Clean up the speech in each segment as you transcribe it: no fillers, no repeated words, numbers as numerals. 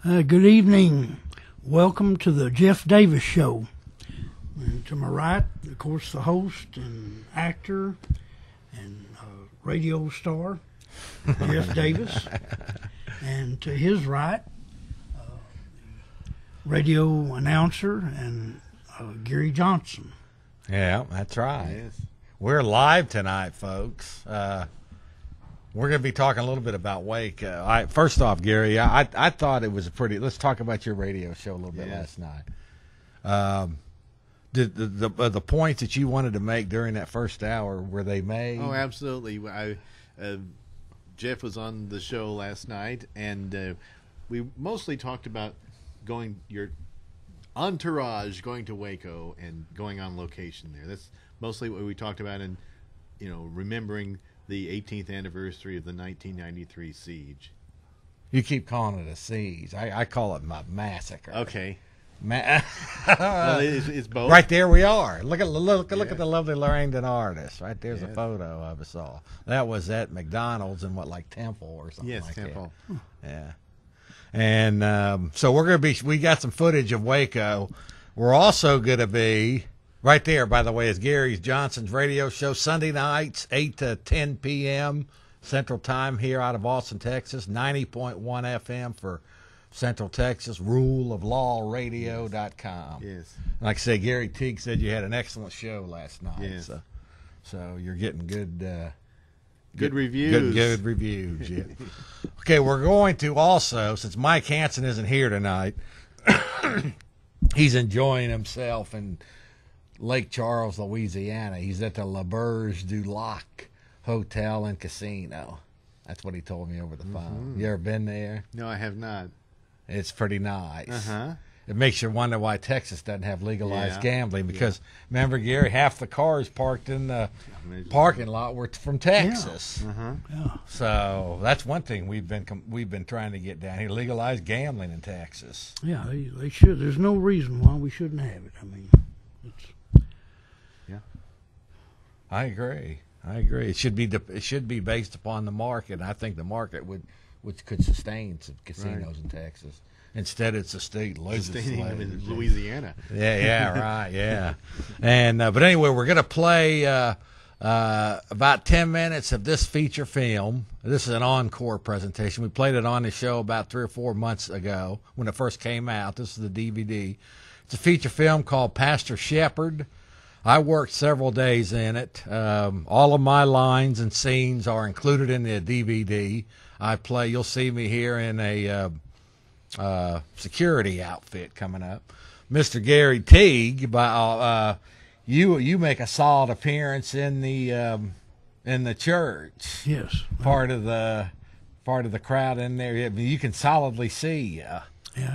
Good evening. Welcome to the Jeff Davis Show. And to my right, of course, the host and actor and radio star, Jeff Davis. And to his right, radio announcer and Gary Johnson. Yeah, that's right. Yes. We're live tonight, folks. We're going to be talking a little bit about Waco. First off, Gary, I thought it was a pretty. Let's talk about your radio show a little bit last night. Did the points that you wanted to make during that first hour, were they made? Oh, absolutely. Jeff was on the show last night, and we mostly talked about your entourage going to Waco and going on location there. That's mostly what we talked about, and remembering the 18th anniversary of the 1993 siege. You keep calling it a siege. I call it my massacre. Okay. Well, it's both. Right there we are. Look at the lovely Lorraine artist. Right there's a photo of us all. That was at McDonald's in Temple or something like Temple. that. Yeah. And so we got some footage of Waco. We're also going to be right there, by the way, is Gary Johnson's radio show Sunday nights, 8 to 10 p.m. Central Time here out of Austin, Texas, 90.1 FM for Central Texas, ruleoflawradio.com. Yes. Like I say, Gary Teague said you had an excellent show last night. Yes. So you're getting good reviews. Good reviews, yeah. Okay, we're going to also, since Mike Hansen isn't here tonight, he's enjoying himself in Lake Charles, Louisiana. He's at the La Berge du Lac Hotel and Casino. That's what he told me over the phone. You ever been there? No, I have not. It's pretty nice. Uh-huh. It makes you wonder why Texas doesn't have legalized gambling, because remember, Gary, half the cars parked in the parking lot were from Texas. Uh-huh. Yeah. So that's one thing we've been trying to get down here: legalize gambling in Texas. Yeah, they should. There's no reason why we shouldn't have it. I mean, it's... I agree. It should be based upon the market. I think the market could sustain some casinos in Texas. Instead, it's a state legislature in Louisiana. Yeah, right, yeah. And but anyway, we're going to play about 10 minutes of this feature film. This is an encore presentation. We played it on the show about 3 or 4 months ago when it first came out. This is the DVD. It's a feature film called Pastor Shepherd. I worked several days in it. All of my lines and scenes are included in the DVD. You'll see me here in a security outfit coming up. Mr. Gary Teague, you make a solid appearance in the church. Yes. Part of the crowd in there. You can solidly see. Yeah,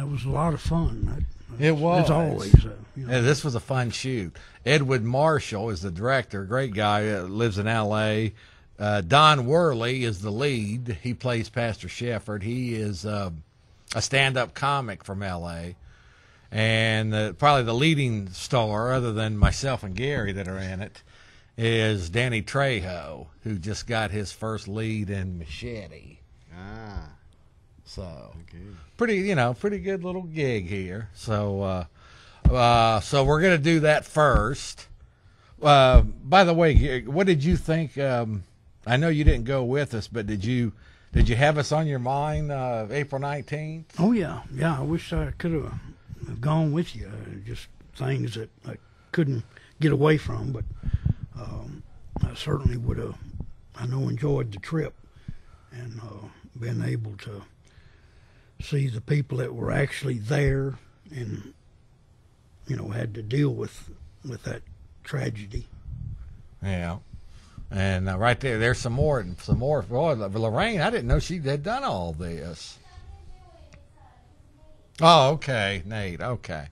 it was a lot of fun. It was. It's always. Yeah, this was a fun shoot. Edward Marshall is the director, great guy, lives in L.A. Don Worley is the lead. He plays Pastor Shepherd. He is a stand-up comic from L.A. And probably the leading star, other than myself and Gary that are in it, is Danny Trejo, who just got his first lead in Machete. Ah. So, Okay. pretty good little gig here. So we're going to do that first. By the way, what did you think? I know you didn't go with us, but did you have us on your mind April 19th? Oh, yeah. Yeah, I wish I could have gone with you. Just things that I couldn't get away from, but I certainly would have, enjoyed the trip and been able to see the people that were actually there and, had to deal with that tragedy. Yeah. And right there's some more. Boy, Lorraine, I didn't know she had done all this. Oh, okay, Nate. Okay,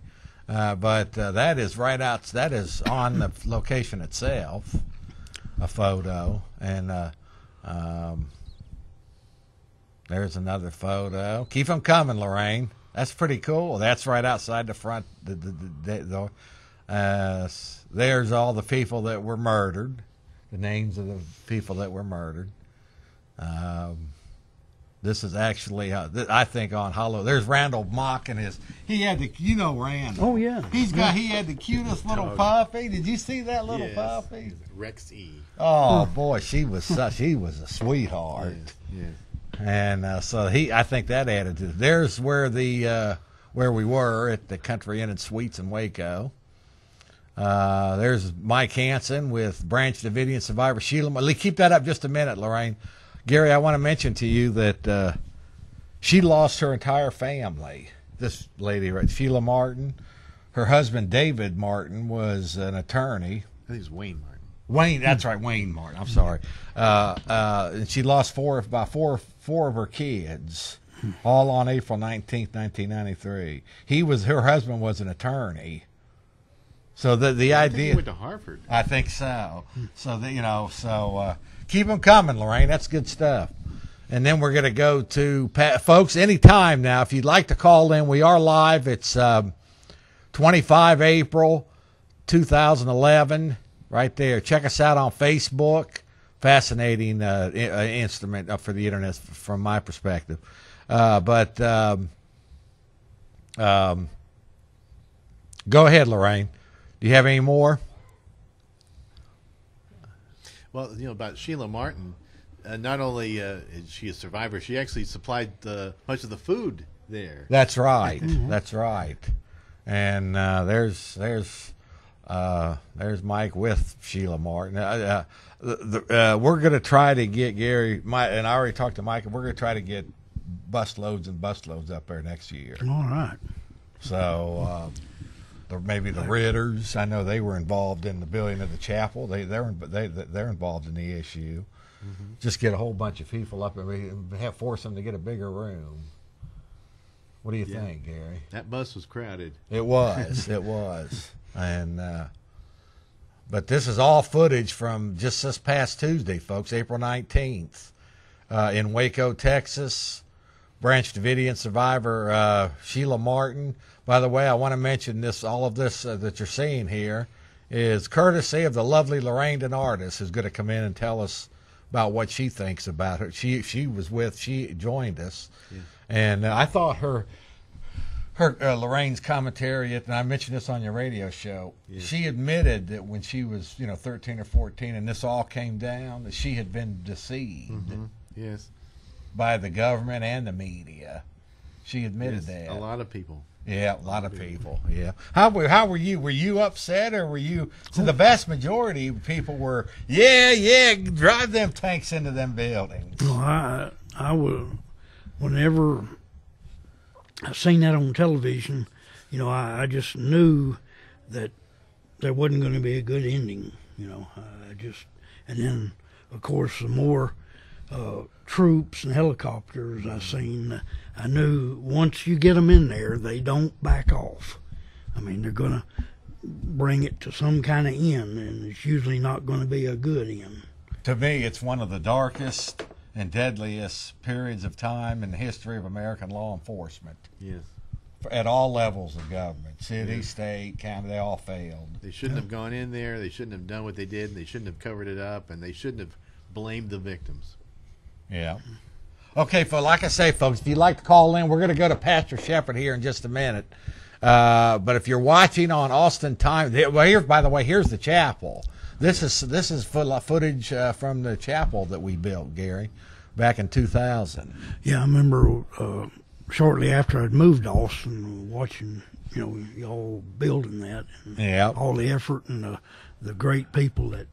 but that is that is on the location itself, a photo, and there's another photo. Keep them coming, Lorraine. That's pretty cool. That's right outside the front. There's all the people that were murdered. The names of the people that were murdered. This is actually, I think, on Halloween. There's Randall mocking he had the, Randall. Oh, yeah. He had the cutest little puppy. Did you see that little puppy? Rex E. Oh, boy, she was a sweetheart. Yes. And so I think that added to it. There's where where we were at the Country Inn and Suites in Waco. There's Mike Hansen with Branch Davidian survivor Sheila. Keep that up just a minute, Lorraine. Gary, I want to mention to you that she lost her entire family. This lady, right, Sheila Martin. Her husband, David Martin, was an attorney. I think it's Wayne Martin. Wayne, that's right, Wayne Martin. I'm sorry. And she lost four of her kids, all on April 19th, 1993. Her husband was an attorney. So the I idea. think he went to Harvard. I think so. So keep them coming, Lorraine. That's good stuff. And then we're going to go to folks anytime now. If you'd like to call in, we are live. It's 25 April 2011. Right there. Check us out on Facebook. Fascinating instrument for the internet from my perspective. Go ahead, Lorraine. Do you have any more? Well, about Sheila Martin, not only is she a survivor, she actually supplied much of the food there. That's right. That's right. And there's Mike with Sheila Martin. We're going to try to get Gary, and I already talked to Mike, and we're going to try to get busloads and busloads up there next year. All right. So maybe the Ritters. I know they were involved in the building of the chapel. They're involved in the issue. Mm-hmm. Just get a whole bunch of people up and force them to get a bigger room. What do you think, Gary? That bus was crowded. It was. It was. And but this is all footage from just this past Tuesday, folks, April 19th, in Waco, Texas. Branch Davidian survivor Sheila Martin. By the way, I want to mention all of this that you're seeing here is courtesy of the lovely Lorraine Denardis, who's going to come in and tell us about what she thinks about her. She joined us, and I thought her Lorraine's commentary, and I mentioned this on your radio show. Yes. She admitted that when she was 13 or 14, and this all came down, that she had been deceived. Mm-hmm. Yes. By the government and the media. She admitted that. A lot of people. Yeah, a lot of people. Yeah. How were you? Were you upset, or were you? So the vast majority of people were, drive them tanks into them buildings. Well, I was, whenever I seen that on television, I just knew that there wasn't going to be a good ending. And then of course the more troops and helicopters I seen, I knew once you get them in there, they don't back off. I mean, they're going to bring it to some kind of end, and it's usually not going to be a good end. To me, it's one of the darkest and deadliest periods of time in the history of American law enforcement. Yes. At all levels of government, city, state, county, they all failed. They shouldn't have gone in there. They shouldn't have done what they did. And they shouldn't have covered it up, and they shouldn't have blamed the victims. Yeah. Okay, like I say, folks, if you'd like to call in, we're going to go to Pastor Shepard here in just a minute. But if you're watching on Austin Time, by the way, here's the chapel. This is footage from the chapel that we built, Gary, back in 2000. Yeah, I remember shortly after I'd moved to Austin, watching y'all building that, and all the effort and the great people that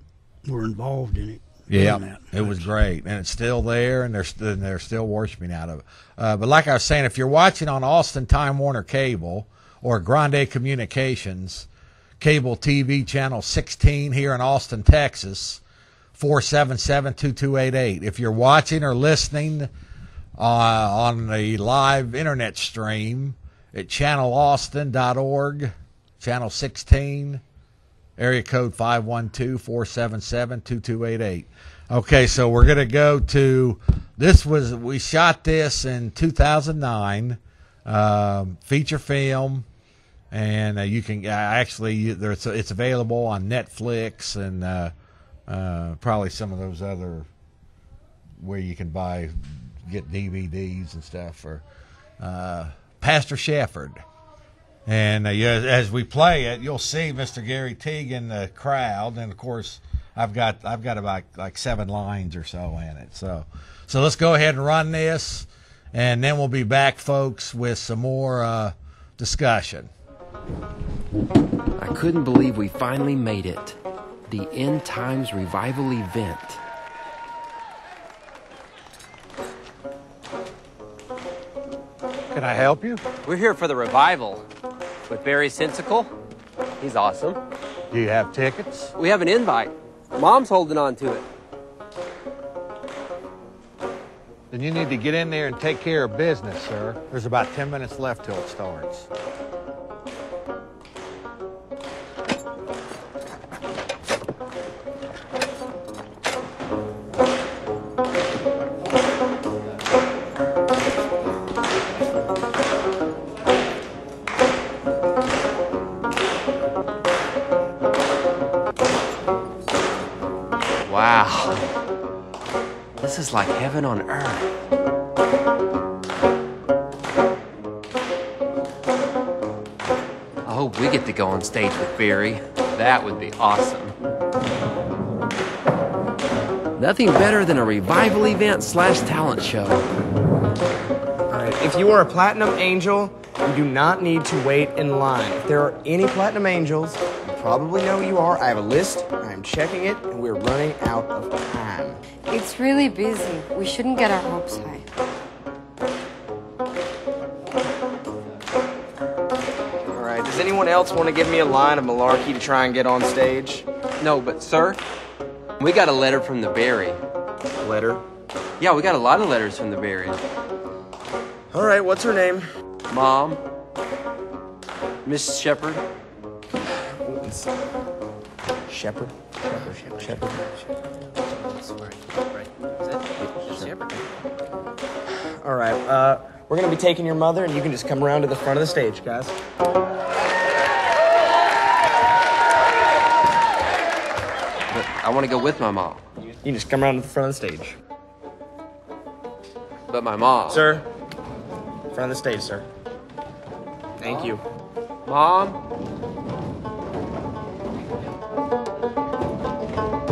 were involved in it. Yeah, it was great, and it's still there, and they're still worshiping out of it. But like I was saying, if you're watching on Austin Time Warner Cable or Grande Communications Cable TV Channel 16 here in Austin, Texas, 477-2288. If you're watching or listening on the live internet stream at channelaustin.org, Channel 16, area code 512-477-2288. Okay, so we're going to go to we shot this in 2009, feature film, and you can it's available on Netflix and probably some of those other where you can buy get DVDs and stuff for Pastor Shefford. And as we play it, you'll see Mr. Gary Teague in the crowd, and of course, I've got about like 7 lines or so in it. So let's go ahead and run this, and then we'll be back, folks, with some more discussion. I couldn't believe we finally made it. The End Times Revival event. Can I help you? We're here for the revival with Barry Sensical. He's awesome. Do you have tickets? We have an invite. Mom's holding on to it. Then you need to get in there and take care of business, sir. There's about 10 minutes left till it starts. Wow. This is like heaven on earth. I hope we get to go on stage with Barry. That would be awesome. Nothing better than a revival event / talent show. All right, if you are a Platinum Angel, you do not need to wait in line. If there are any Platinum Angels, you probably know who you are. I have a list, I'm checking it, and we're running out of time. It's really busy. We shouldn't get our hopes high. All right, does anyone else want to give me a line of malarkey to try and get on stage? No, but sir, we got a letter from the Barry. Letter? Yeah, we got a lot of letters from the Barry. All right, what's her name? Mom, Miss Shepard. Shepherd? Shepherd. All right, we're gonna be taking your mother, and you can just come around to the front of the stage, guys. But I want to go with my mom. You can just come around to the front of the stage. But my mom. Sir, front of the stage, sir. Thank you. Mom?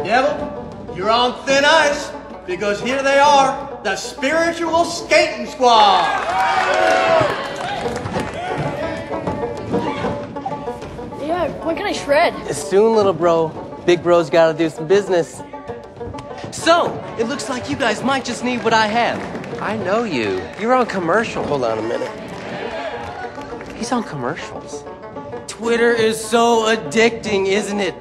Devil, you're on thin ice, because here they are, the Spiritual Skating Squad. Yeah, when can I shred? Soon, little bro. Big bro's gotta do some business. So, it looks like you guys might just need what I have. I know you. You're on commercial. Hold on a minute. He's on commercials. Twitter is so addicting, isn't it?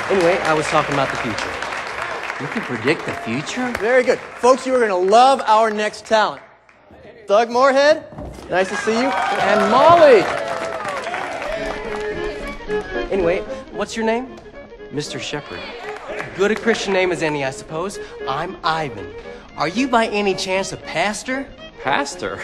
Anyway, I was talking about the future. You can predict the future? Very good. Folks, you are going to love our next talent. Doug Moorhead, nice to see you. And Molly. Anyway, what's your name? Mr. Shepard. Good a Christian name as any, I suppose. I'm Ivan. Are you by any chance a pastor? Pastor?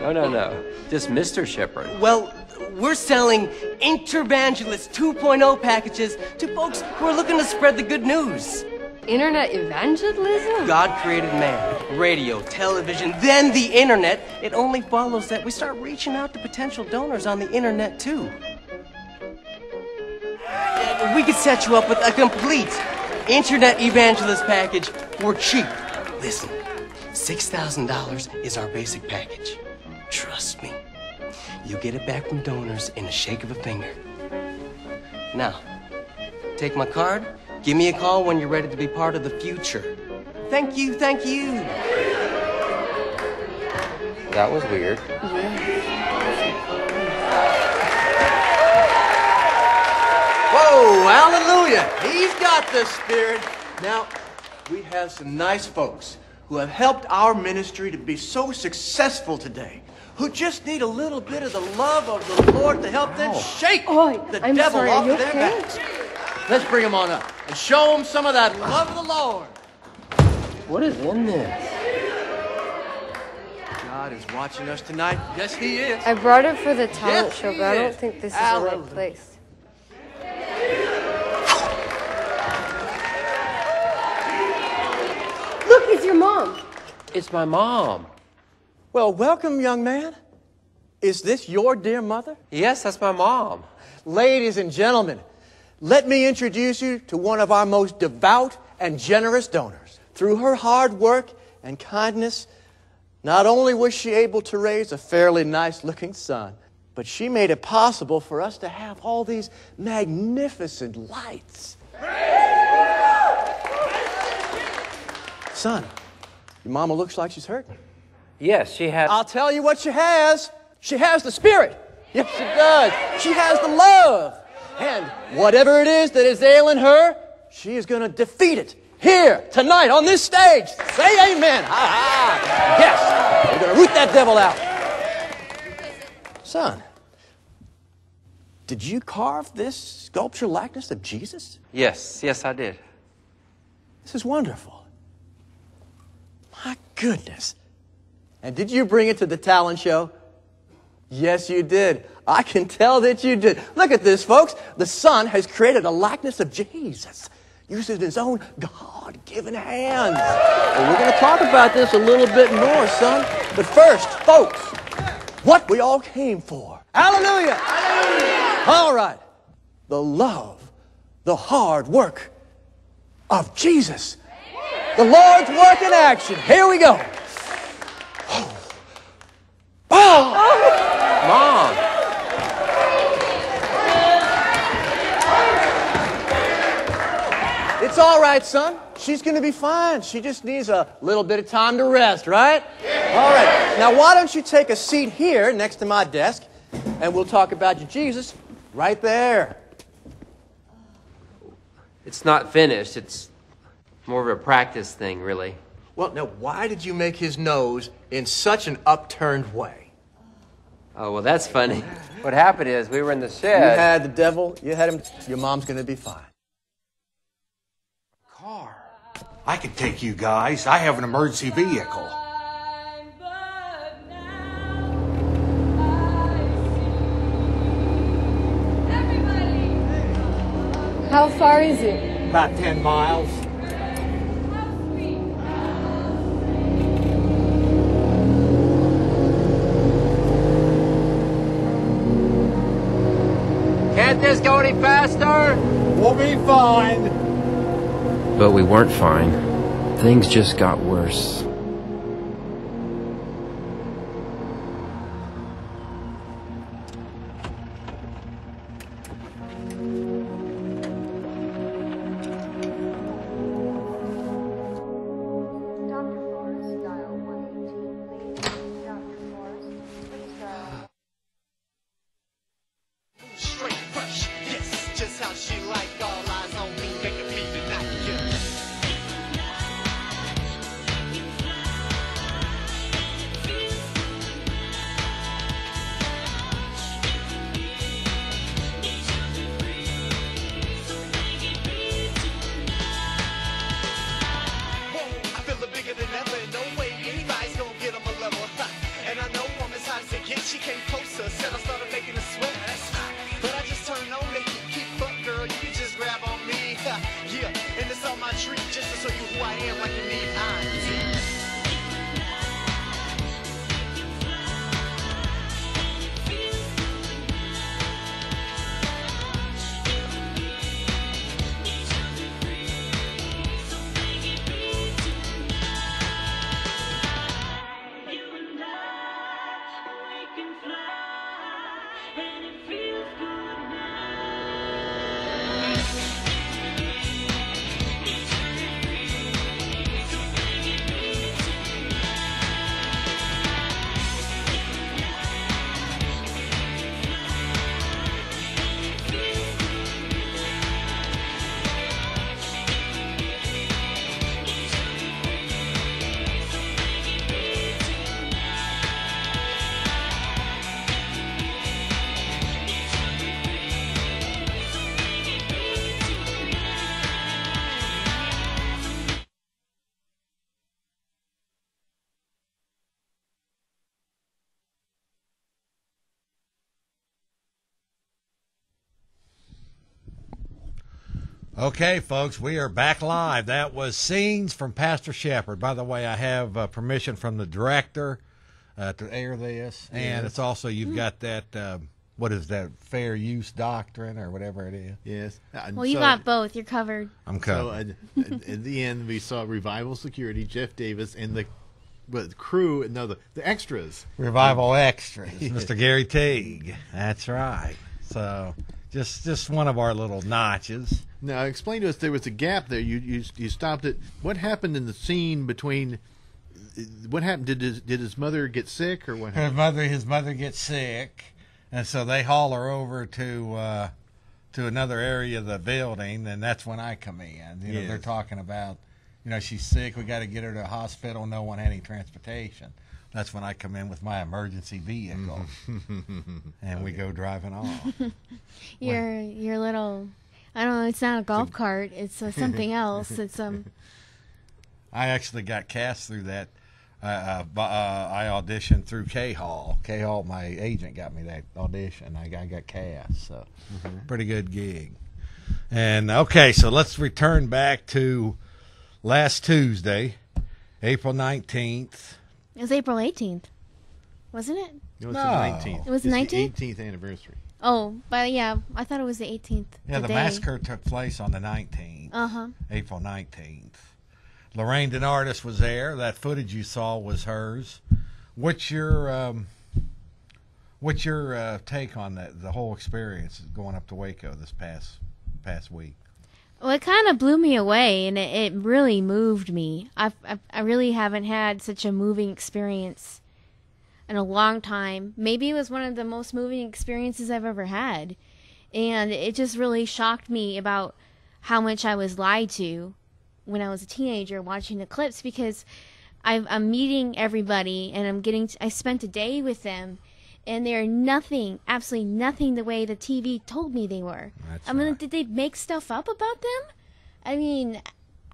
No. Just Mr. Shepard. Well, we're selling Intervangelist 2.0 packages to folks who are looking to spread the good news. Internet evangelism? God created man, radio, television, then the internet. It only follows that we start reaching out to potential donors on the internet too. We could set you up with a complete Internet evangelist package for cheap. Listen, $6,000 is our basic package. Trust me. You'll get it back from donors in a shake of a finger. Now, take my card. Give me a call when you're ready to be part of the future. Thank you, thank you. That was weird. Whoa, hallelujah. He's got the Spirit. Now, we have some nice folks who have helped our ministry to be so successful today, who just need a little bit of the love of the Lord to help them shake the I'm devil sorry, off are you of their okay? backs. Let's bring them on up and show them some of that love of the Lord. What is in this? God is watching us tonight. Yes, He is. I brought it for the talent Yes, show, he but I don't is. think this is the right Hallelujah. place. It's my mom. Well, welcome, young man. Is this your dear mother? Yes, that's my mom. Ladies and gentlemen, let me introduce you to one of our most devout and generous donors. Through her hard work and kindness, not only was she able to raise a fairly nice-looking son, but she made it possible for us to have all these magnificent lights. Son, your mama looks like she's hurting. Yes, she has. I'll tell you what she has. She has the Spirit. Yes, she does. She has the love. And whatever it is that is ailing her, she is going to defeat it here, tonight, on this stage. Say amen. Ha ha. Yes, we're going to root that devil out. Son, did you carve this sculpture likeness of Jesus? Yes, I did. This is wonderful. My goodness. And did you bring it to the talent show? Yes, you did. I can tell that you did. Look at this, folks. The son has created a likeness of Jesus using his own God-given hands. And we're going to talk about this a little bit more, son. But first, folks, what we all came for. Hallelujah! Hallelujah! All right. The love, the hard work of Jesus. The Lord's work in action. Here we go. Oh. Mom. It's all right, son. She's going to be fine. She just needs a little bit of time to rest, right? All right. Now, why don't you take a seat here next to my desk, and we'll talk about your Jesus right there. It's not finished. It's more of a practice thing, really. Well, now, why did you make his nose in such an upturned way? Oh, well, that's funny. What happened is we were in the shed. You had the devil. You had him. Your mom's going to be fine. Car. I can take you guys. I have an emergency vehicle. How far is it? About 10 miles. Can't this go any faster? We'll be fine. But we weren't fine. Things just got worse. Okay, folks, we are back live. That was scenes from Pastor Shepherd. By the way, I have permission from the director to air this, and it's also you've got that. What is that? Fair use doctrine or whatever it is. Yes. Well, you got both. You're covered. I'm covered. So at the end, we saw Revival Security, Jeff Davis, and the crew. No, the extras. Revival extras, Mr. Gary Teague. That's right. So just one of our little notches. Now, explain to us. There was a gap there. You stopped it. What happened in the scene between? What happened? Did his mother get sick or what happened? His mother gets sick. And so they haul her over to another area of the building, and that's when I come in. You know, they're talking about, she's sick. We got to get her to a hospital. No one had any transportation. That's when I come in with my emergency vehicle, and we go driving off. Your little, I don't know. It's not a golf cart. It's something else. It's I actually got cast through that. I auditioned through K-Hall. K-Hall, my agent, got me that audition. I got cast, so pretty good gig. And, okay, so let's return back to last Tuesday, April 19th. It was April 18th, wasn't it? It was the 19th. It was the 19th? The 18th anniversary. Oh, but yeah, I thought it was the 18th. Yeah, today. the massacre took place on the 19th, April 19th. Lorraine Denardis was there. That footage you saw was hers. What's your take on the whole experience going up to Waco this past week? Well, it kind of blew me away, and it really moved me. I really haven't had such a moving experience in a long time. Maybe it was one of the most moving experiences I've ever had, and it just really shocked me about how much I was lied to when I was a teenager watching the clips, because I'm meeting everybody and I spent a day with them, and they're nothing, absolutely nothing the way the TV told me they were. Did they make stuff up about them? I mean,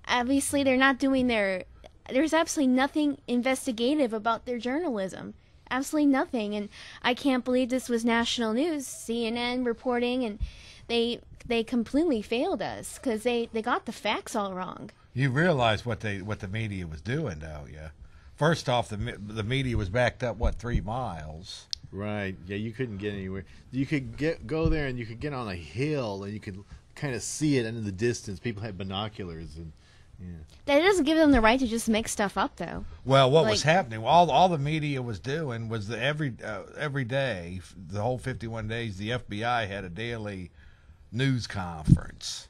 obviously they're not doing there's absolutely nothing investigative about their journalism. Absolutely nothing. And I can't believe this was national news, CNN reporting, and they completely failed us because they got the facts all wrong. You realize what the media was doing, don't you? First off, the media was backed up 3 miles. Right. Yeah, you couldn't get anywhere. You could go there and you could get on a hill and you could kind of see it in the distance. People had binoculars and. Yeah. That doesn't give them the right to just make stuff up, though. Well, what was happening? All the media was doing was that every day, the whole 51 days, the FBI had a daily news conference,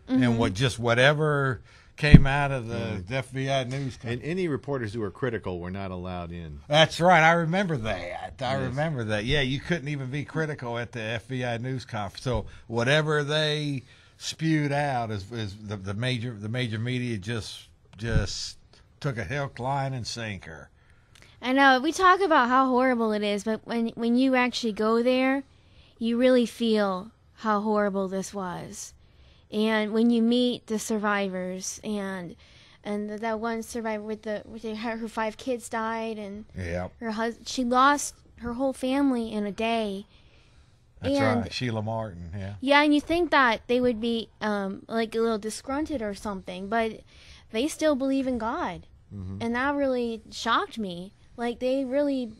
and whatever came out of the FBI news. And any reporters who were critical were not allowed in. That's right. I remember that. Remember that. Yeah, you couldn't even be critical at the FBI news conference. So whatever they spewed out is the major media just took a hook, line, and sinker. I know. We talk about how horrible it is, but when you actually go there, you really feel how horrible this was. And when you meet the survivors, and that one survivor with her 5 kids died, and she lost her whole family in a day. That's right, Sheila Martin. Yeah, and you think that they would be like a little disgruntled or something, but they still believe in God, and that really shocked me. Like they really.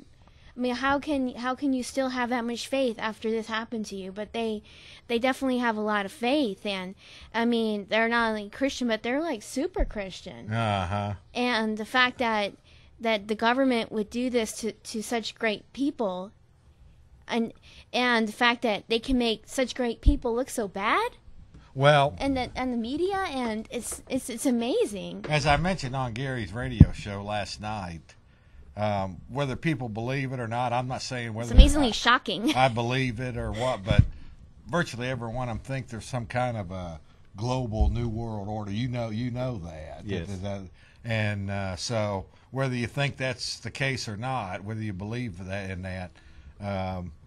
I mean, how can you still have that much faith after this happened to you? But they definitely have a lot of faith, and I mean, they're not only Christian, but they're like super Christian. And the fact that the government would do this to such great people, and the fact that they can make such great people look so bad. Well, and the media, and it's amazing. As I mentioned on Gary's radio show last night. Whether people believe it or not, I'm not saying whether it's amazingly shocking. I believe it or what, but virtually everyone of them think there's some kind of a global new world order. You know that. Yes. And so whether you think that's the case or not, whether you believe that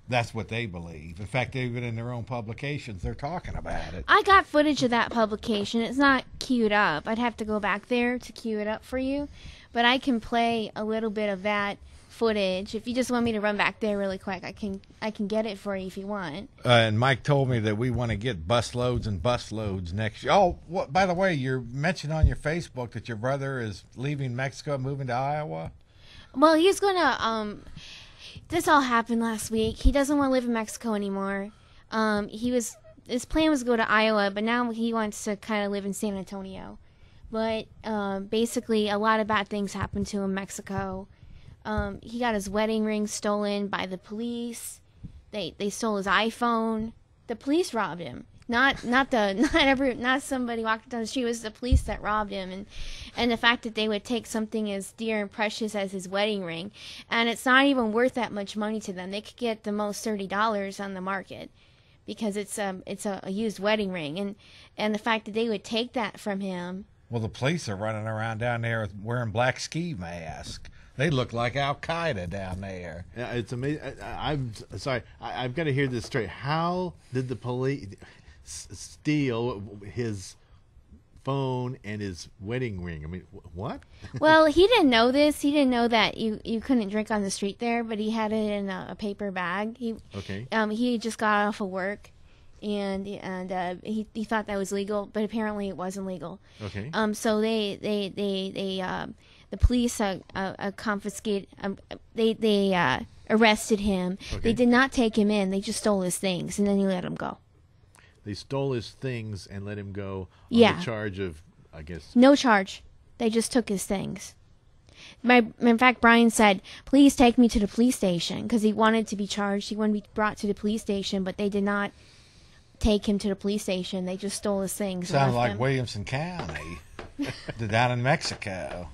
that's what they believe. In fact, even in their own publications, they're talking about it. I got footage of that publication. It's not queued up. I'd have to go back there to queue it up for you. But I can play a little bit of that footage. If you just want me to run back there really quick, I can get it for you if you want. And Mike told me that we want to get busloads and busloads next year. Oh, by the way, you mentioned on your Facebook that your brother is leaving Mexico, moving to Iowa. Well, he's gonna. This all happened last week. He doesn't want to live in Mexico anymore. His plan was to go to Iowa, but now he wants to kind of live in San Antonio. But basically, a lot of bad things happened to him in Mexico. He got his wedding ring stolen by the police. They stole his iPhone. The police robbed him. Not somebody walking down the street. It was the police that robbed him. And the fact that they would take something as dear and precious as his wedding ring, and it's not even worth that much money to them. They could get the most $30 on the market because it's a used wedding ring, and the fact that they would take that from him. Well, the police are running around down there wearing black ski masks. They look like Al Qaeda down there. Yeah, it's amazing. I'm sorry. I've got to hear this straight. How did the police steal his phone and his wedding ring? I mean, what? Well, he didn't know this. He didn't know that you couldn't drink on the street there, but he had it in a paper bag. He just got off of work, and he thought that was legal, but apparently it wasn't legal. Okay. So the police confiscated. They arrested him. Okay. They did not take him in. They just stole his things, and then he let him go. They stole his things and let him go on the charge of, I guess. No charge. They just took his things. In fact, Brian said, "Please take me to the police station," because he wanted to be charged. He wanted to be brought to the police station, but they did not take him to the police station. They just stole his things. Sounds like Williamson County, down in Mexico.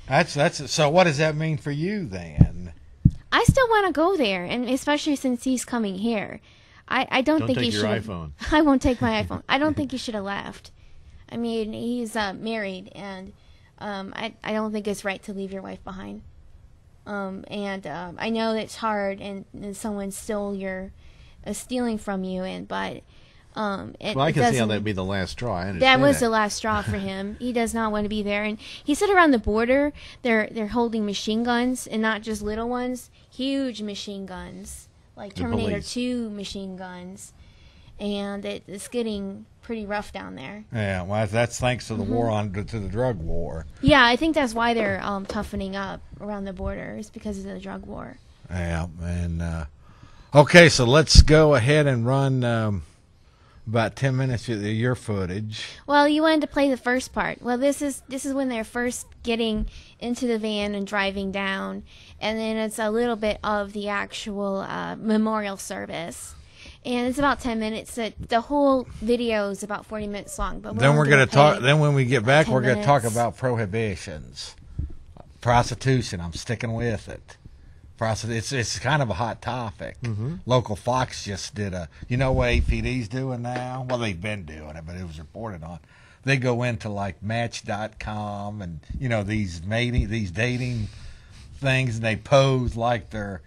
That's so. What does that mean for you then? I still want to go there, and especially since he's coming here. I don't think he should. Don't take your iPhone. I won't take my iPhone. I don't think he should have left. I mean, he's married, and I don't think it's right to leave your wife behind. I know it's hard, and someone stealing from you, but I can see how that'd be the last straw. I understand that was the last straw for him. He does not want to be there, and he said around the border they're holding machine guns, and not just little ones, huge machine guns. Like Terminator 2 machine guns, and it's getting pretty rough down there. Yeah, well, that's thanks to the war to the drug war. Yeah, I think that's why they're toughening up around the border, is because of the drug war. Yeah, and okay, so let's go ahead and run about 10 minutes of your footage. Well, you wanted to play the first part. Well, this is when they're first getting into the van and driving down, and then it's a little bit of the actual memorial service, and it's about 10 minutes. The whole video is about 40 minutes long. But then we're going to talk. Then when we get back, we're going to talk about prohibitions, prostitution. I'm sticking with it. It's kind of a hot topic. Local Fox just did you know what APD's doing now? Well, they've been doing it, but it was reported on. They go into like Match.com and these dating things, and they pose like they're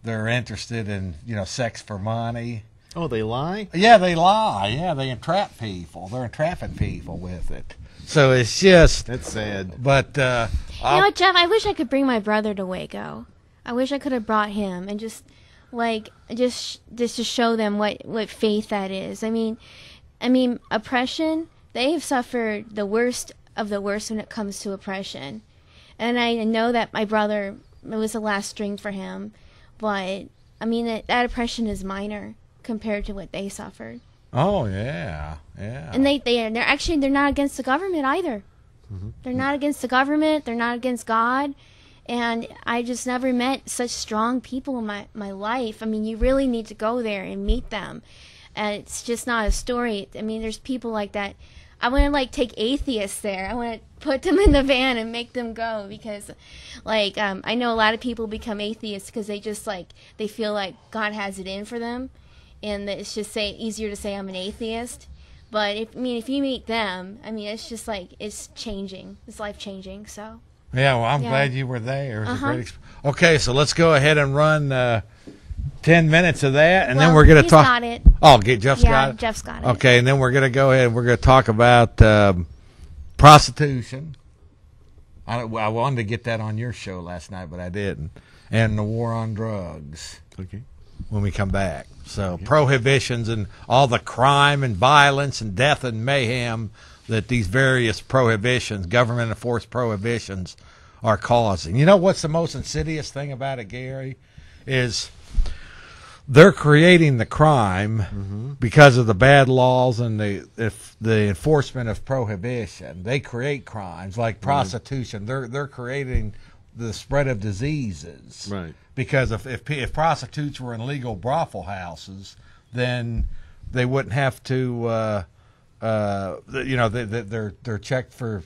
interested in sex for money. Oh, they lie? Yeah, they lie. Yeah, they entrap people. They're entrapping people with it. So it's just that's sad. But you know what, Jeff? I wish I could bring my brother to Waco. I wish I could have brought him and just to show them what faith that is. I mean, oppression. They have suffered the worst of the worst when it comes to oppression, and I know that my brother, it was the last string for him, but I mean that oppression is minor compared to what they suffered. Oh yeah. And they're not against the government either. They're not against the government. They're not against God. And I just never met such strong people in my life. I mean, you really need to go there and meet them. And it's just not a story. I mean, there's people like that. I want to take atheists there. I want to put them in the van and make them go, because I know a lot of people become atheists because they just they feel like God has it in for them, and it's just easier to say I'm an atheist. But if you meet them, I mean, it's just it's changing. It's life changing. So. Yeah, well, I'm glad you were there. It was a great okay, so let's go ahead and run 10 minutes of that, and then we're going to talk. Got it. Oh, Jeff's got it? Jeff's got it. Okay, and then we're going to go ahead and we're going to talk about prostitution. I wanted to get that on your show last night, but I didn't. And the war on drugs. Okay. When we come back. So prohibitions and all the crime and violence and death and mayhem that these various prohibitions, government-enforced prohibitions, are causing. You know what's the most insidious thing about it, Gary? Is they're creating the crime because of the bad laws and the enforcement of prohibition. They create crimes like prostitution. They're creating the spread of diseases. Right. Because if prostitutes were in legal brothel houses, then they wouldn't have to. They're checked for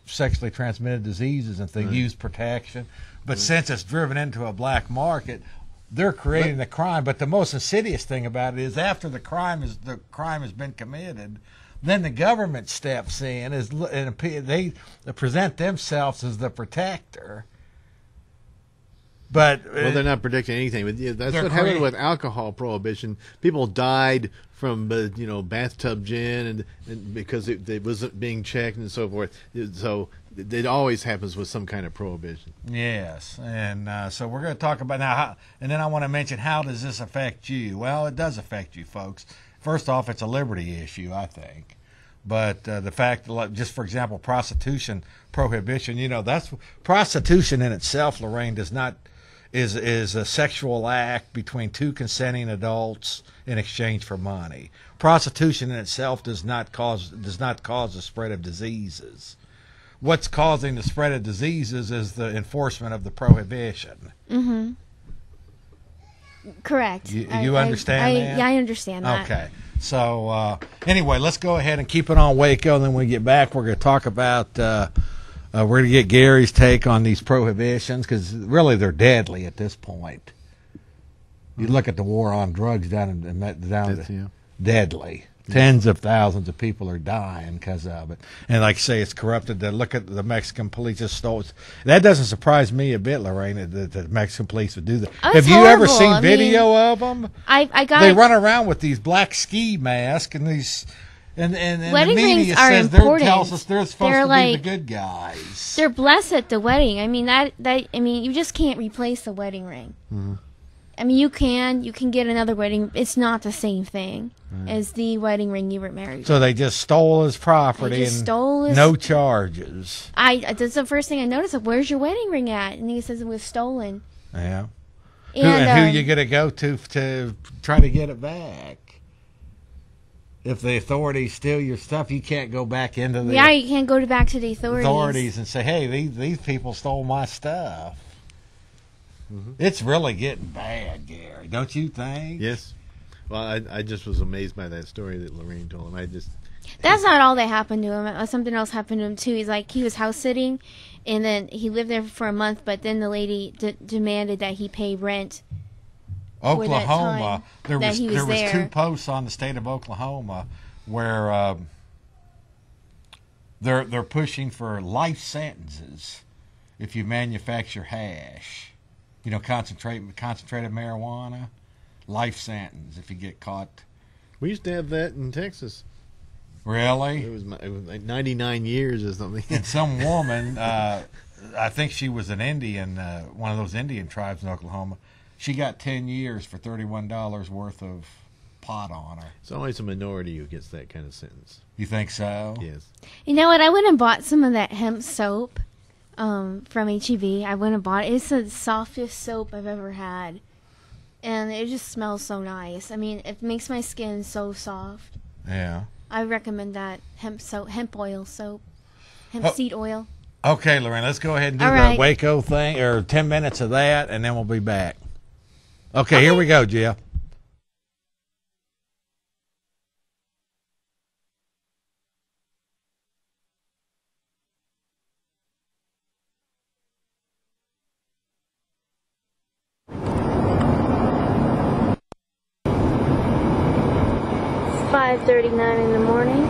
sexually transmitted diseases and things. Use protection. But since it's driven into a black market, they're creating the crime. But the most insidious thing about it is after the crime has been committed, then the government steps in and they present themselves as the protector. But well, they're not predicting anything. But that's what happened with alcohol prohibition. People died from bathtub gin and because it wasn't being checked and so forth. So it always happens with some kind of prohibition. Yes, and so we're going to talk about now. And then I want to mention, how does this affect you? Well, it does affect you, folks. First off, it's a liberty issue, I think. But the fact, just for example, prostitution prohibition. That's prostitution in itself. Lorraine is a sexual act between two consenting adults in exchange for money. Prostitution in itself does not cause the spread of diseases. What's causing the spread of diseases is the enforcement of the prohibition. Mm-hmm. Correct. You understand that? Yeah, I understand that. Okay. So anyway, let's go ahead and keep it on Waco, and then when we get back, we're going to talk about we're going to get Gary's take on these prohibitions, because really they're deadly at this point. You look at the war on drugs deadly. Tens of thousands of people are dying because of it. And like I say, it's corrupted. Look at the Mexican police just stole it. That doesn't surprise me a bit, Lorraine, that the Mexican police would do that. Oh, have you ever seen video of them? They run around with these black ski masks and these... And wedding the media rings are says important. Tells us they're supposed to be the good guys. They're blessed at the wedding. I mean, you just can't replace the wedding ring. Mm-hmm. I mean, you can get another wedding. It's not the same thing as the wedding ring you were married. So they just stole his property no charges. That's the first thing I noticed. Where's your wedding ring at? And he says it was stolen. Yeah. And who you gonna go to try to get it back? If the authorities steal your stuff, you can't go back into the... Yeah, you can't go back to the authorities and say, hey, these people stole my stuff. Mm-hmm. It's really getting bad, Gary, don't you think? Yes. Well, I just was amazed by that story that Lorraine told him. That's not all that happened to him. Something else happened to him, too. He was house sitting, and then he lived there for a month, but then the lady demanded that he pay rent. Oklahoma, there was 2 two posts on the state of Oklahoma where they're pushing for life sentences if you manufacture hash. Concentrated marijuana, life sentence if you get caught. We used to have that in Texas. Really? It was like 99 years or something. And some woman, I think she was an Indian, one of those Indian tribes in Oklahoma. She got 10 years for $31 worth of pot on her. It's always a minority who gets that kind of sentence. You think so? Yes. You know what? I went and bought some of that hemp soap from H-E-B. I went and bought it. It's the softest soap I've ever had. And it just smells so nice. I mean, it makes my skin so soft. Yeah. I recommend that hemp oil soap, seed oil. Okay, Lorraine, let's go ahead and do the Waco thing, or 10 minutes of that, and then we'll be back. Okay, here we go, Jill. It's 5:39 in the morning.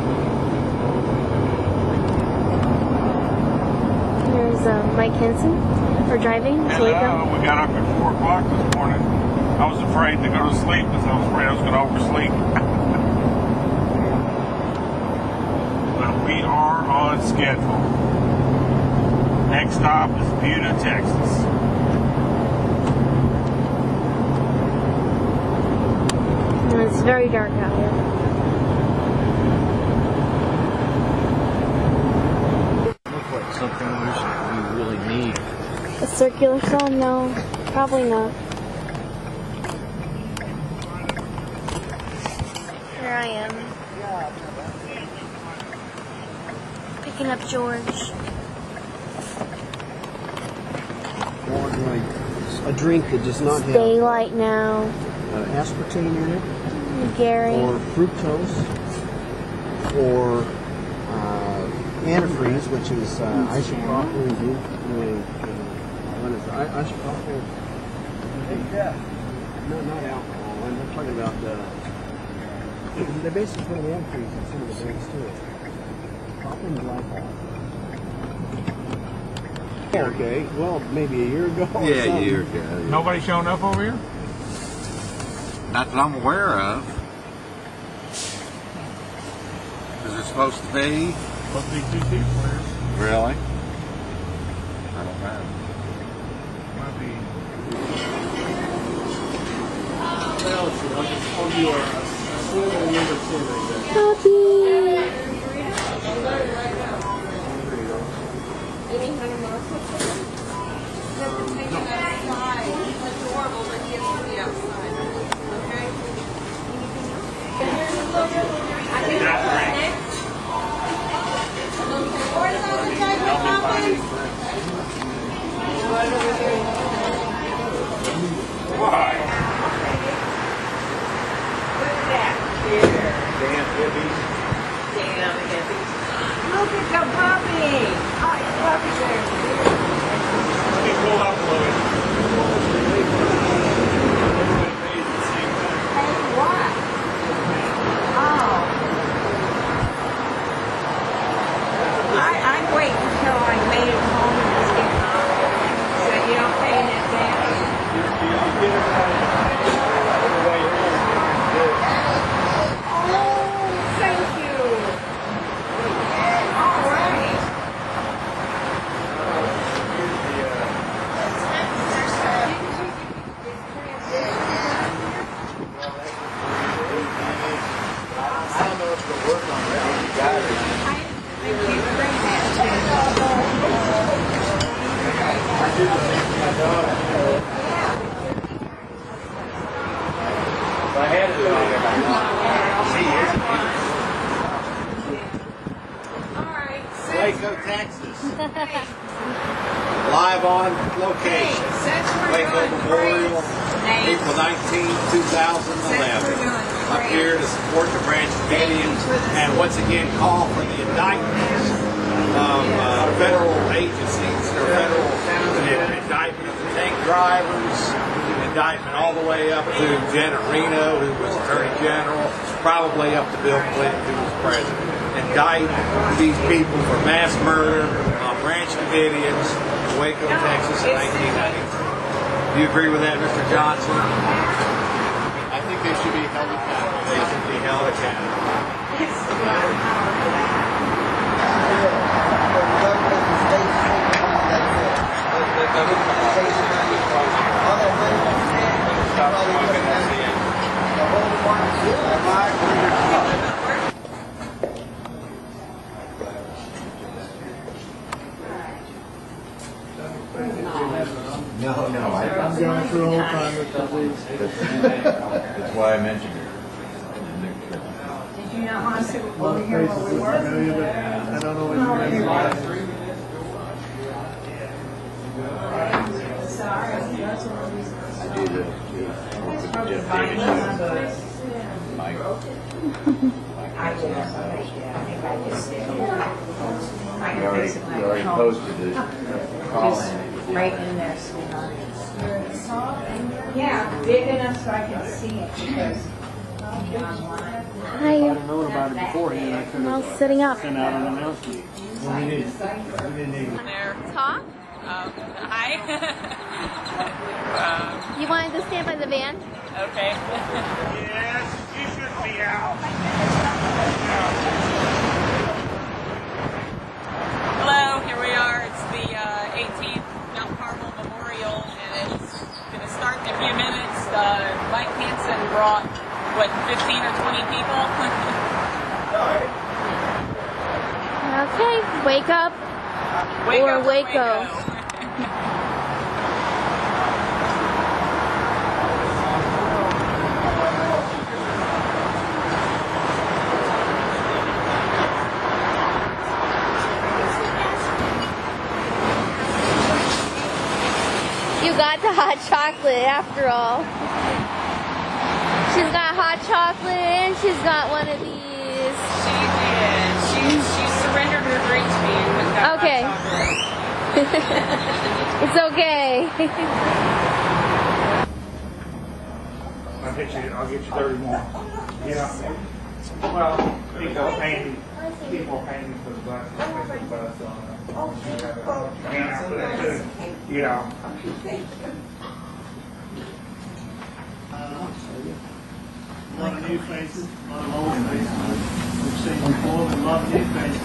Here's Mike Henson. We're driving to Waco. We got up at 4 o'clock this morning. I was afraid to go to sleep because I was afraid I was going to oversleep. But we are on schedule. Next stop is Buda, Texas. It's very dark out here. Looks like something we really need. A circular saw? No, probably not. Here I am. Picking up George. A drink that does not have Daylight now. aspartame in it, Gary. or fructose, or antifreeze, which is isopropyl. What is it? Isopropyl? Not alcohol. I'm talking about they basically put an antifreeze in some of the drinks too. Propylene glycol. Okay, well, maybe a year ago. Yeah, a year ago. Yeah. Nobody showing up over here? Not that I'm aware of. Is it supposed to be? Supposed to be 2 people here. Really? I don't know. Might be. Look at the puppy! Oh, your puppy's there. Get pulled up a little bit. Hey, what? Oh. I'd wait until I made it home and was getting off. So you don't pay in advance. Oh, thank you. All right. Waco, Texas. Live on location. Waco Memorial, April 19, 2011. Up here to support the Branch Davidians and once again call for the indictments of federal agencies or federal indictment of the tank drivers, indictment all the way up to Janet Reno, who was Attorney General, probably up to Bill Clinton, who was President. Indict these people for mass murder on Branch Davidians, Waco, Texas in 1990. Do you agree with that, Mr. Johnson? I think they should be held accountable. They should be held No, I'm going through Alzheimer's disease. That's why I mentioned it. Did you not want to sit over here where we were? I don't know what you Sorry. You already posted it. Right in there, sweetheart. Yeah, big enough so I can see it. Hi. If I'd have known about it beforehand, I could I'm all have sitting up. sent out an announcement. Well, we didn't even. There. Talk? Hi. You wanted to stand by the van? Okay. Yes, you should be out. Hello, here we are. It's the brought, what, 15 or 20 people? Okay, wake up Wake or up Waco. You got the hot chocolate after all. She's got hot chocolate and she's got one of these. She did. She surrendered her drink to me and went got Okay. hot chocolate. It's okay. I'll get you 30 more. Yeah. Well, people pay me for the bus. Yeah. A lot of new faces, a lot of old faces we've seen before, but a lot of new faces.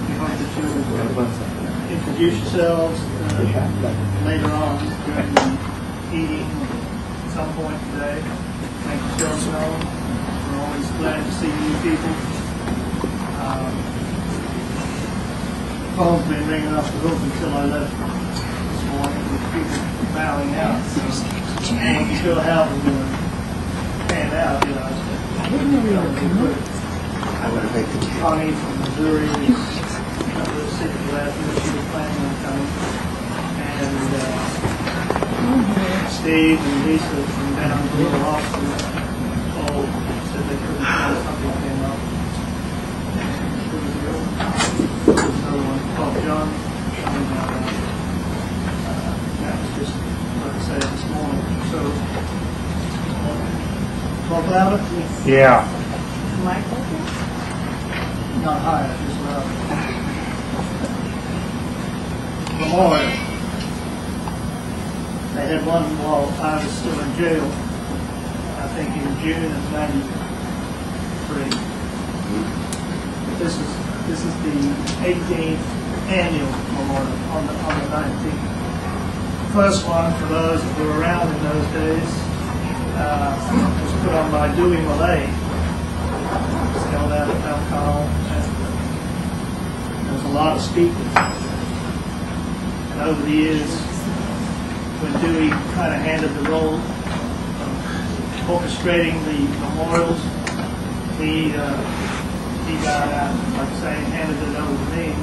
We hope that you'll introduce yourselves later on during the eating at some point today. Make yourselves known. We're always glad to see new people. The phone's been ringing off the hook until I left this morning with people bowing out. So, and you still have them pan out, you know. Connie from Missouri is up the city last year. She was planning on coming. And Steve and Lisa from down to Little Austin all said they couldn't tell something came up. Another one called John coming down. That was just, like I said, this morning. So, talk louder? Yeah. Not higher, just louder. Memorial. They had one while I was still in jail, I think in June of '93. This is the 18th annual memorial on the 19th. First one, for those that were around in those days, was put on by Dewey Millay. It's held out at Mount Connell. There was a lot of speakers. And over the years, when Dewey kind of handed the role of orchestrating the memorials, he got out, like I say, handed it over to me.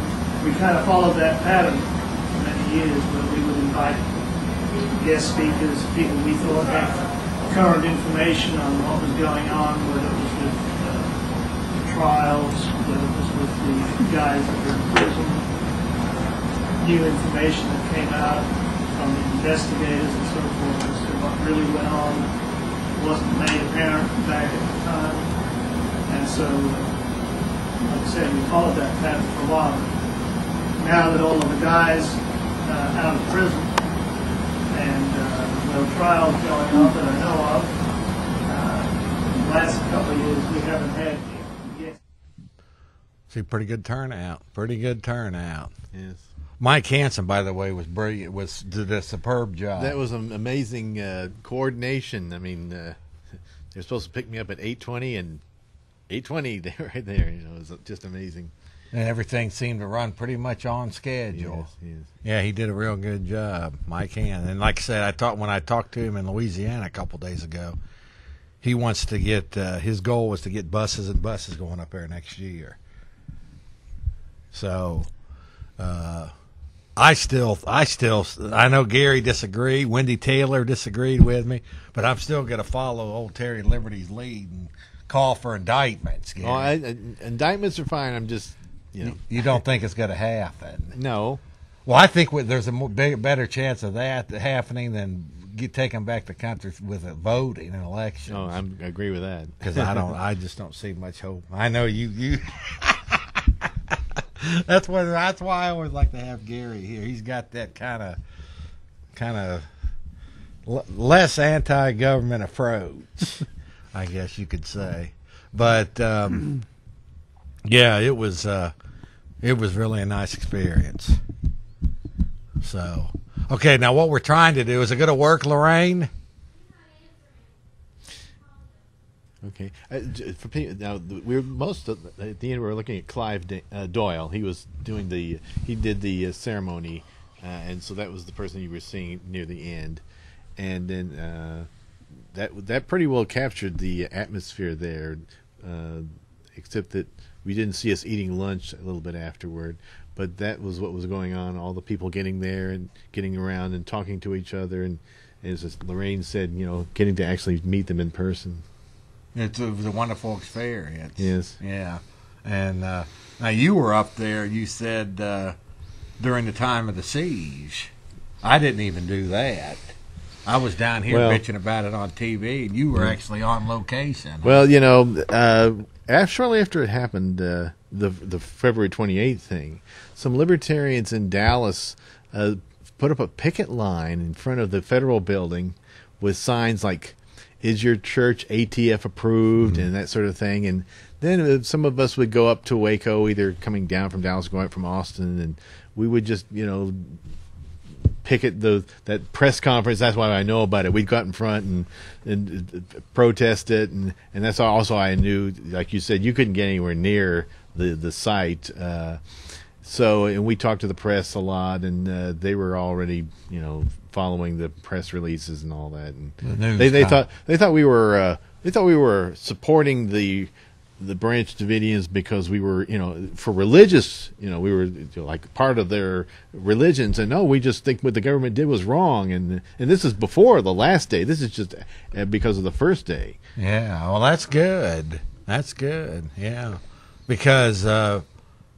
We kind of followed that pattern for many years, where we would invite guest speakers, people we thought had current information on what was going on, whether it was with the trials, whether it was with the guys that were in prison, new information that came out from the investigators and so forth as to what really went on wasn't made apparent back at the time. And so, like I said, we followed that pattern for a while. Now that all of the guys out of prison and no trials going on that I know of, the last couple of years we haven't had yet. See, pretty good turnout. Pretty good turnout. Yes. Mike Hansen, by the way, was brilliant. Did a superb job. That was an amazing coordination. I mean, they're supposed to pick me up at 8:20, and 8:20 they were right there. You know, it was just amazing. And everything seemed to run pretty much on schedule. Yes. Yeah, he did a real good job, Mike Hansen. And like I said, when I talked to him in Louisiana a couple days ago, he wants to get his goal was to get buses and buses going up there next year. So. I know Gary disagreed. Wendy Taylor disagreed with me, but I'm still going to follow old Terry Liberty's lead and call for indictments. Gary. Oh, indictments are fine. I'm just, You don't think it's going to happen? No. Well, I think there's a better chance of that happening than taking back the country with a vote in an election. Oh, I agree with that. Because I just don't see much hope. I know you. That's why I always like to have Gary here. He's got that kind of less anti-government approach, I guess you could say. But yeah, it was really a nice experience. So, okay, now what we're trying to do, is it going to work, Lorraine? Okay. For people, now we're at the end. We're looking at Clive Doyle. He was doing he did the ceremony, and so that was the person you were seeing near the end, and then that pretty well captured the atmosphere there, except that we didn't see us eating lunch a little bit afterward. But that was what was going on. All the people getting there and getting around and talking to each other, and as Lorraine said, getting to actually meet them in person. It was a wonderful experience. Yes. Yeah. And now you were up there, you said, during the time of the siege. I didn't even do that. I was down here bitching about it on TV, and you were actually on location. Well, shortly after it happened, the February 28th thing, some libertarians in Dallas put up a picket line in front of the federal building with signs like, "Is your church ATF approved?" and that sort of thing. And then some of us would go up to Waco, either coming down from Dallas, going up from Austin, and we would just, picket that press conference. That's why I know about it. We'd go out in front and protest it, and that's also I knew, like you said, you couldn't get anywhere near the site. And we talked to the press a lot, and they were already, following the press releases and all that. And they thought we were supporting the Branch Davidians because we were, for religious, we were like part of their religions. And no, we just think what the government did was wrong. And this is before the last day. This is just because of the first day. Yeah, well, that's good. That's good. Yeah, because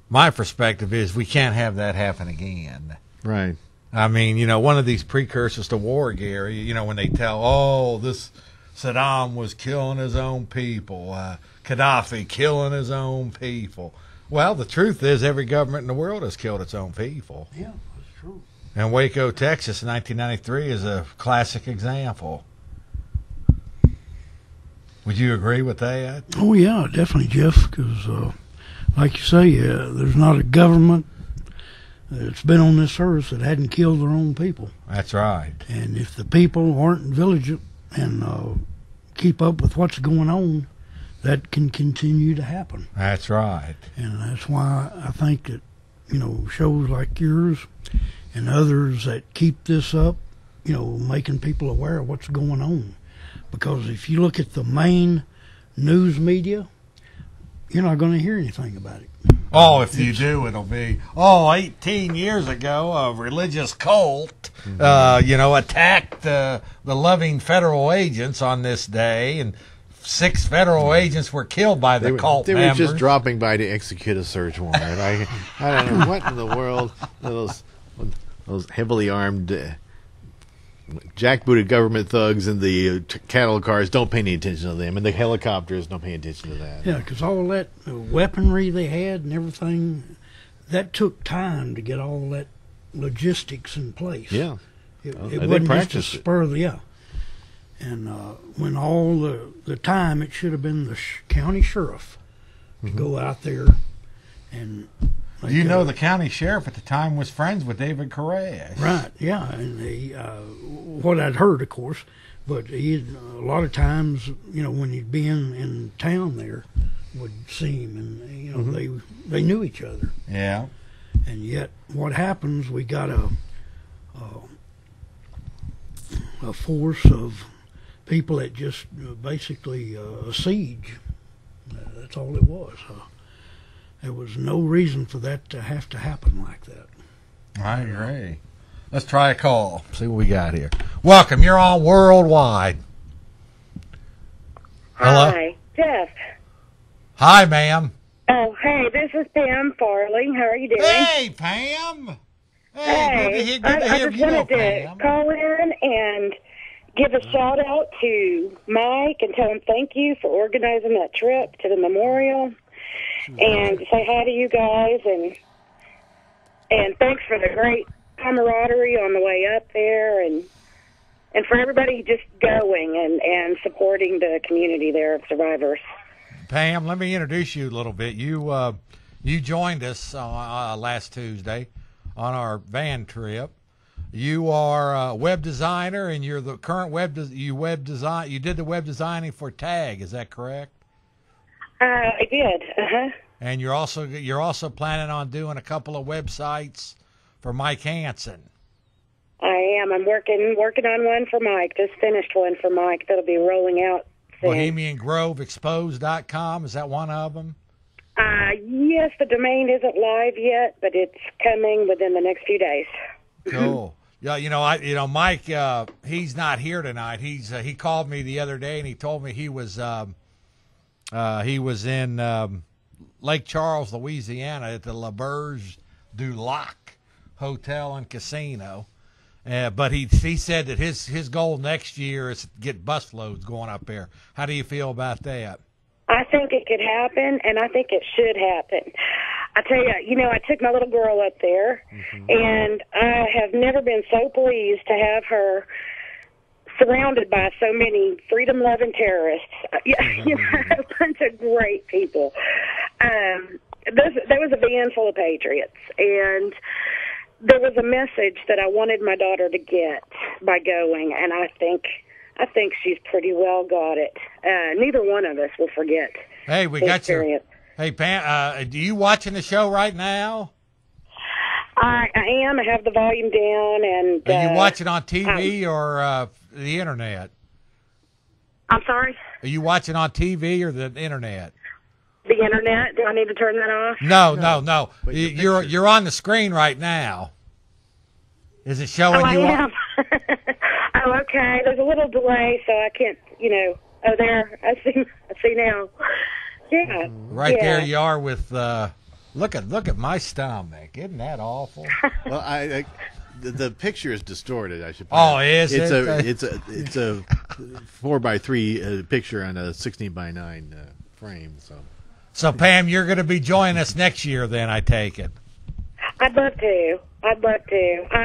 my perspective is we can't have that happen again. Right. I mean, one of these precursors to war, Gary, when they tell, this Saddam was killing his own people, Gaddafi killing his own people. Well, the truth is every government in the world has killed its own people. Yeah, that's true. And Waco, Texas in 1993 is a classic example. Would you agree with that? Oh, yeah, definitely, Jeff, because like you say, there's not a government that's been on this earth that hadn't killed their own people. That's right. And if the people aren't vigilant and keep up with what's going on, that can continue to happen. That's right. And that's why I think that, shows like yours and others that keep this up, making people aware of what's going on. Because if you look at the main news media, you're not going to hear anything about it. Oh, if you do, it'll be, 18 years ago, a religious cult, attacked the loving federal agents on this day, and 6 federal agents were killed by the cult members. They were just dropping by to execute a search warrant. I don't know what in the world those heavily armed, jackbooted government thugs and the cattle cars don't pay any attention to them, and the helicopters don't pay attention to that. Yeah, because all that weaponry they had and everything, that took time to get all that logistics in place. Yeah, it wasn't just a spur of the And when all the time, it should have been the county sheriff to go out there and. The county sheriff at the time was friends with David Koresh. Right, yeah. And what I'd heard, of course, but a lot of times, when he'd be in town there, would see him, and, they knew each other. Yeah. And yet, what happens, we got a force of people that just basically a siege. That's all it was. There was no reason for that to have to happen like that. I agree. Let's try a call. See what we got here. Welcome. You're on Worldwide. Hello? Hi, Jeff. Hi, ma'am. Oh, hey, this is Pam Farley. How are you doing? Hey, Pam. Hey, I just wanted to call in and give a shout out to Mike and tell him thank you for organizing that trip to the memorial. And to say hi to you guys, and thanks for the great camaraderie on the way up there, and for everybody just going and supporting the community there of survivors. Pam, let me introduce you a little bit. You joined us last Tuesday on our van trip. You are a web designer, and you're the current you did the web designing for Tag. Is that correct? I did. And you're also planning on doing a couple of websites for Mike Hansen. I am. I'm working on one for Mike. Just finished one for Mike that'll be rolling out soon. BohemianGroveExposed.com, is that one of them? Yes, the domain isn't live yet, but it's coming within the next few days. Cool. Yeah, Mike. He's not here tonight. He called me the other day and he told me he was in Lake Charles, Louisiana, at the La Berge du Lac Hotel and Casino. But he said that his goal next year is to get busloads going up there. How do you feel about that? I think it could happen, and I think it should happen. I tell you, I took my little girl up there, and I have never been so pleased to have her surrounded by so many freedom-loving terrorists. A bunch of great people. There was a van full of patriots, and there was a message that I wanted my daughter to get by going, and I think she's pretty well got it. Neither one of us will forget. Hey, we got experience. Hey, Pam, are you watching the show right now? I am. I have the volume down. And are you watching on TV or the internet? I'm sorry? Are you watching on TV or the internet? The internet? Do I need to turn that off? No. You're on the screen right now. Is it showing you? I am. Oh, okay. There's a little delay, so I can't. Oh, there. I see now. Yeah. Right there you are with. Look at my stomach. Isn't that awful? Well, the picture is distorted. I should. Oh, is it? It's a 4x3 picture on a 16x9 frame. So Pam, you're going to be joining us next year, then I take it. I'd love to. I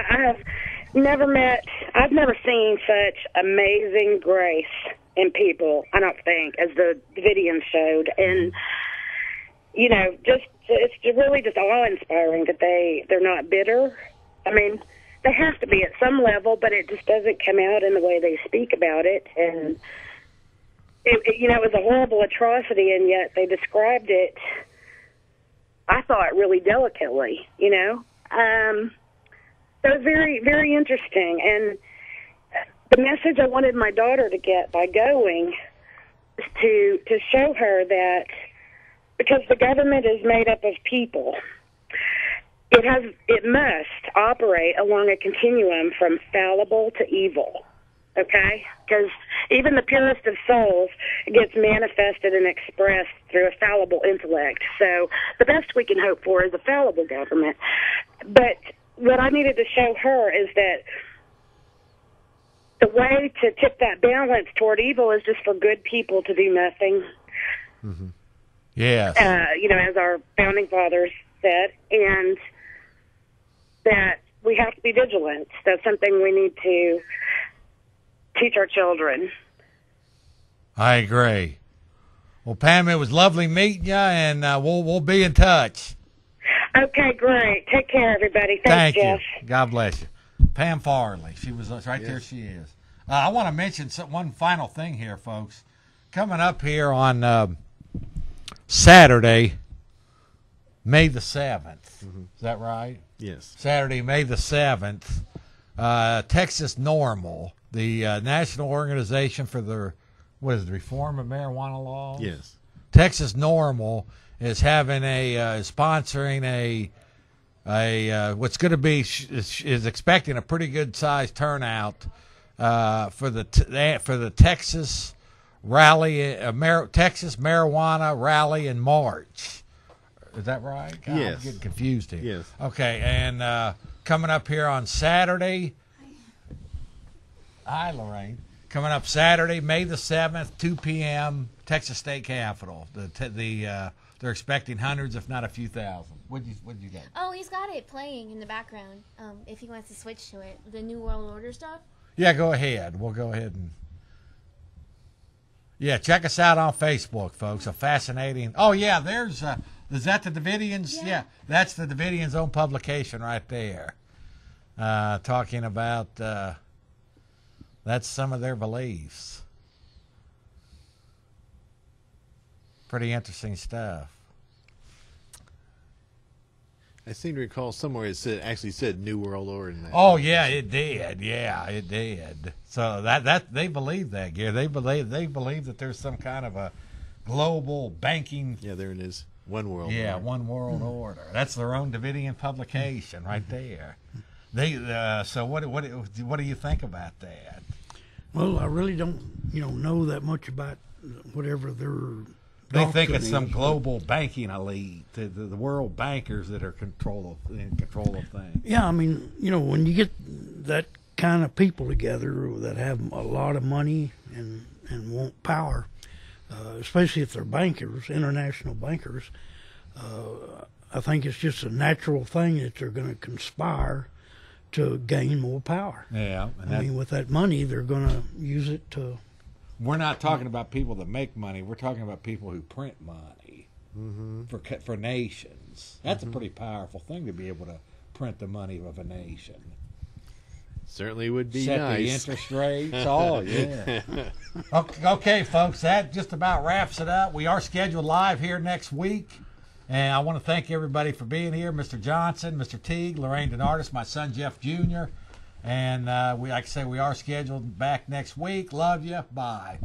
have I've never seen such amazing grace in people, I don't think, as the video showed. And, it's really just awe-inspiring that they're not bitter. I mean, they have to be at some level, but it just doesn't come out in the way they speak about it. And, it was a horrible atrocity, and yet they described it, I thought, really delicately, So it was very, very interesting. And the message I wanted my daughter to get by going is to show her that because the government is made up of people, it must operate along a continuum from fallible to evil. Okay? Because even the purest of souls gets manifested and expressed through a fallible intellect. So the best we can hope for is a fallible government. But what I needed to show her is that the way to tip that balance toward evil is just for good people to do nothing. Mm-hmm. Yes. As our founding fathers said, and that we have to be vigilant. That's something we need to teach our children. I agree. Well, Pam, it was lovely meeting you, and we'll be in touch. Okay, great. Take care, everybody. Thanks, Jeff. You. God bless you. Pam Farley. She was right there. She is. I want to mention one final thing here, folks. Coming up here on Saturday, May the 7th. Mm-hmm. Is that right? Yes. Saturday, May the 7th, Texas Normal, the National Organization for the Reform of Marijuana Laws? Yes. Texas Normal is having sponsoring what's going to be is expecting a pretty good sized turnout for the Texas rally, Texas Marijuana Rally in March. Is that right? God, yes. I'm getting confused here. Yes. Okay, and coming up here on Saturday. Hi, Lorraine. Coming up Saturday, May the 7th, 2 p.m., Texas State Capitol. They're expecting hundreds, if not a few thousand. What'd you get? Oh, he's got it playing in the background. If he wants to switch to it, the New World Order stuff. Yeah, go ahead. We'll go ahead and check us out on Facebook, folks. A fascinating. Oh yeah, there's. Is that the Davidians? Yeah, that's the Davidians' own publication right there. talking about that's some of their beliefs. Pretty interesting stuff. I seem to recall somewhere it actually said New World Order in that. Oh yeah, it did. Yeah, it did. So that they believe that, Gary. They believe that there's some kind of a global banking. Yeah, there it is. One world. Yeah, order. one world order. That's their own Davidian publication right there. They so what do you think about that? Well, I really don't know that much about whatever their. They think it's some global banking elite, the world bankers that are in control of things. Yeah, I mean, when you get that kind of people together that have a lot of money and want power, especially if they're bankers, international bankers, I think it's just a natural thing that they're going to conspire to gain more power. Yeah, I mean, with that money, they're going to use it to. We're not talking about people that make money. We're talking about people who print money for nations. That's a pretty powerful thing to be able to print the money of a nation. Certainly would be Set nice. the interest rates. Oh, yeah. Okay, folks, that just about wraps it up. We are scheduled live here next week. And I want to thank everybody for being here. Mr. Johnson, Mr. Teague, Lorraine Denardis, my son Jeff Jr., and we, like I say, we are scheduled back next week. Love you. Bye.